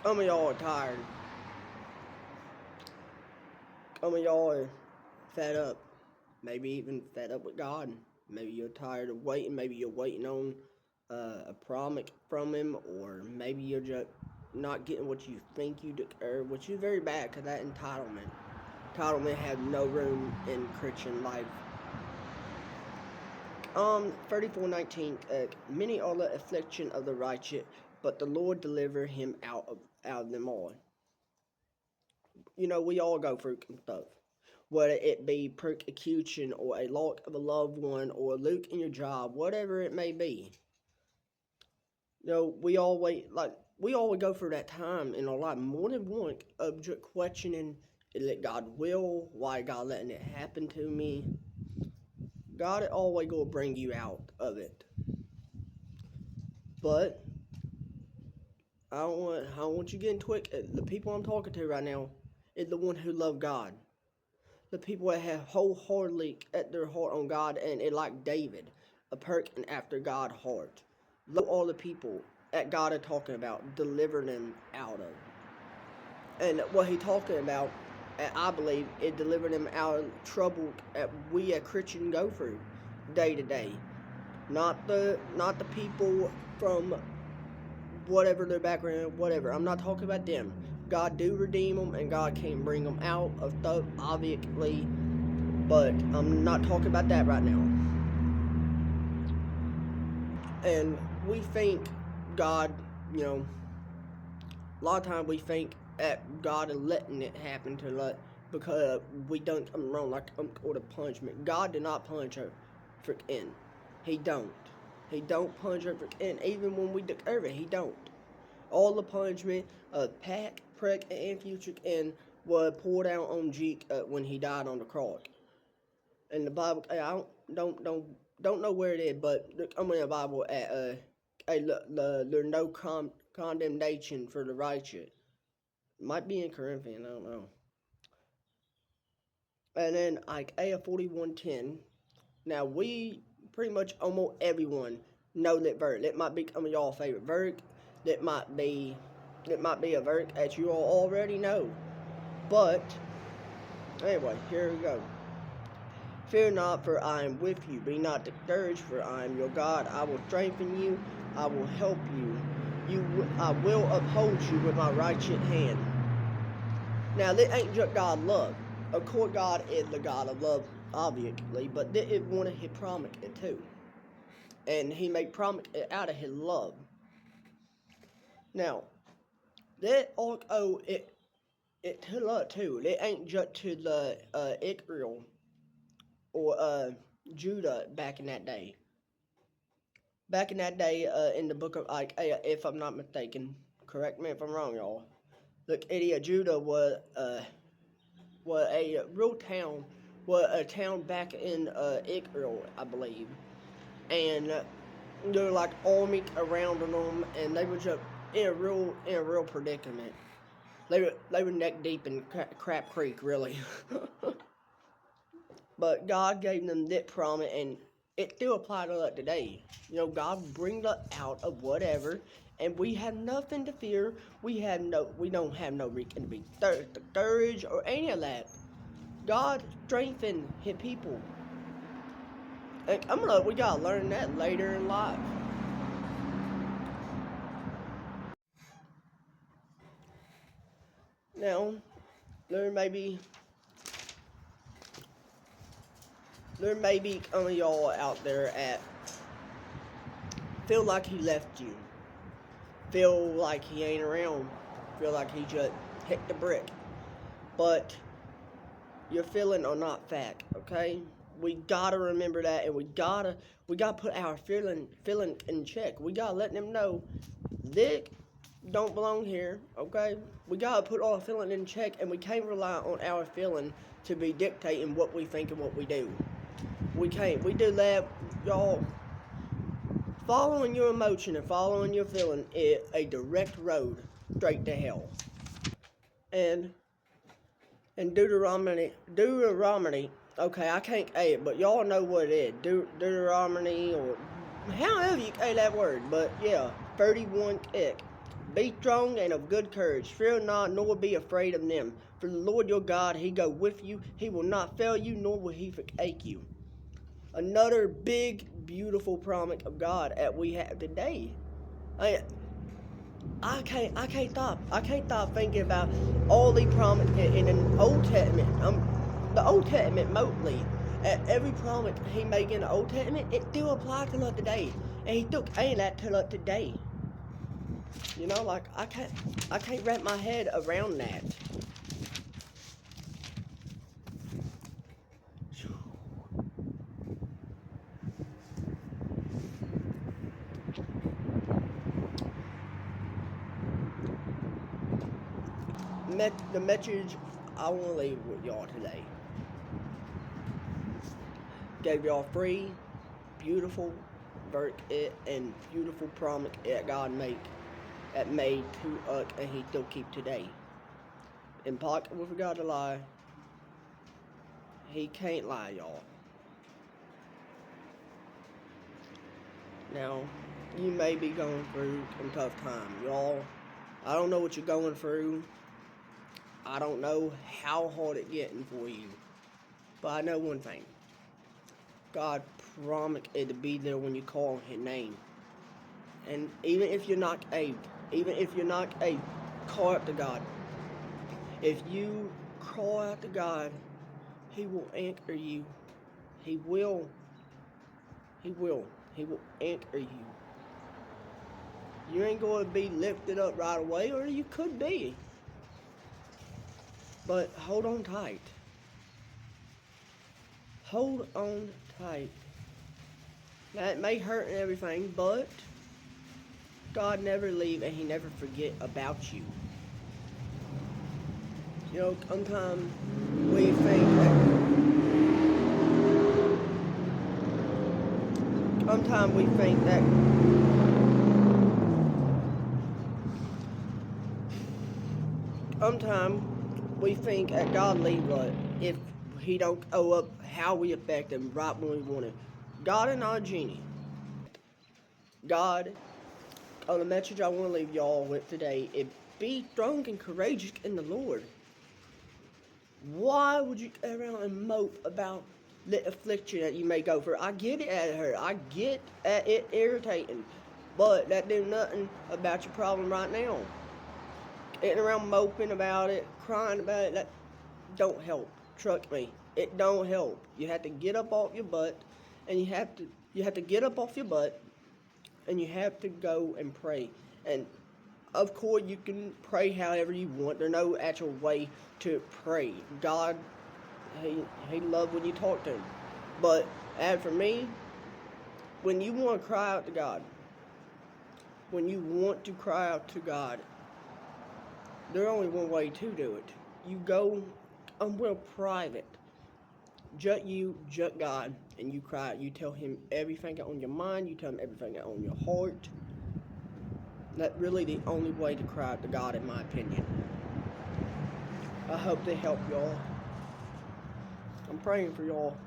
Some of y'all are tired. Some of y'all are fed up. Maybe even fed up with God. Maybe you're tired of waiting. Maybe you're waiting on a promise from Him, or maybe you're just not getting what you think you deserve, which is very bad because that entitlement. Entitlement has no room in Christian life. 34:19. Many are the affliction of the righteous, but the Lord deliver him out of them all. You know, we all go through stuff, whether it be persecution or a loss of a loved one or a luke in your job, whatever it may be. You know, we always go through that time in our life more than one of just questioning, is it God will? Why God letting it happen to me? God is always gonna bring you out of it. But I don't want you getting twisted. The people I'm talking to right now is the one who love God. The people that have wholeheartedly at their heart on God, and it like David, a person after God's heart. Those are the people that God is talking about, delivering them out of. And what he talking about, I believe, is delivering them out of trouble that we as Christians go through day to day. Not the people from whatever their background, whatever. I'm not talking about them. God do redeem them, and God can bring them out of stuff, obviously, but I'm not talking about that right now. And we think God, you know, a lot of times we think that God is letting it happen to us because we done something wrong, like or the punishment. God did not punish her for in. He don't. He don't punish her for in. Even when we deserve it, he don't. All the punishment of past, present, and future and was poured out on Jesus when he died on the cross. And the Bible, I don't know where it is, but I'm in the Bible at there's no condemnation for the righteous. It might be in Corinthians, I don't know. And then Isaiah 41:10. Now we pretty much almost everyone know that verse. That might be some of y'all favorite verse. That might be a verse that you all already know. But anyway, here we go. Fear not, for I am with you. Be not discouraged, for I am your God. I will strengthen you. I will help you. I will uphold you with my righteous hand. Now, this ain't just God love. Of course, God is the God of love, obviously, but this is one of His promises too. And He made promise out of His love. Now, that also it to us too. It ain't just to the Israel or Judah back in that day. Back in that day, in the book of Isaiah, if I'm not mistaken, correct me if I'm wrong, y'all. Look, Judah was a real town, was a town back in Israel, I believe, and there were like armies around them, and they were just in a real predicament. They were neck deep in Crap Creek, really. But God gave them that promise, and it still applies to us today. You know, God brings us out of whatever, and we have nothing to fear. We don't have no reason to be discouraged or any of that. God strengthened His people. And we gotta learn that later in life. Now, there may be some of y'all out there at feel like He left you. Feel like He ain't around. Feel like He just hit the brick. But your feeling are not fact, okay? We gotta remember that, and we gotta put our feeling in check. We gotta let them know Dick don't belong here, okay? We gotta put our feeling in check, and we can't rely on our feeling to be dictating what we think and what we do. We can't. We do that, y'all. Following your emotion and following your feeling is a direct road straight to hell. And Deuteronomy, okay, I can't say it, but y'all know what it is. Deuteronomy, or however you say that word, but yeah, 31 tick. Be strong and of good courage. Fear not, nor be afraid of them. For the Lord your God, he go with you. He will not fail you, nor will he forsake you. Another big, beautiful promise of God that we have today. I can't stop. I can't stop thinking about all the promises in the Old Testament. The Old Testament mostly. Every promise he made in the Old Testament, it still applies to us today, and he still ain't that to us today. You know, like I can't wrap my head around that. The message I want to leave with y'all today. Gave y'all free, beautiful work and beautiful promise that God made to us and he still keep today. Impossible for God to lie. He can't lie, y'all. Now, you may be going through some tough time, y'all. I don't know what you're going through. I don't know how hard it's getting for you. But I know one thing. God promised it to be there when you call his name. And even if you're not able, call out to God. If you call out to God, he will anchor you. He will anchor you. You ain't going to be lifted up right away, or you could be. But hold on tight. Hold on tight. Now, it may hurt and everything, but God never leave and he never forget about you. You know, sometimes we think that God leave us if he don't owe up how we affect him right when we want it. God is not a genie. God, on the message I want to leave y'all with today, is be strong and courageous in the Lord. Why would you go around and mope about the affliction that you may go through? I get it at her. I get at it irritating. But that do nothing about your problem right now. Getting around moping about it, crying about it, that don't help. Trust me, it don't help. You have to get up off your butt, and you have to get up off your butt, and you have to go and pray. And of course, you can pray however you want. There's no actual way to pray. God, he loves when you talk to him. But as for me, when you want to cry out to God, there's only one way to do it. You go private. Just you, just God, and you cry. You tell him everything on your mind. You tell him everything on your heart. That's really the only way to cry out to God, in my opinion. I hope they help y'all. I'm praying for y'all.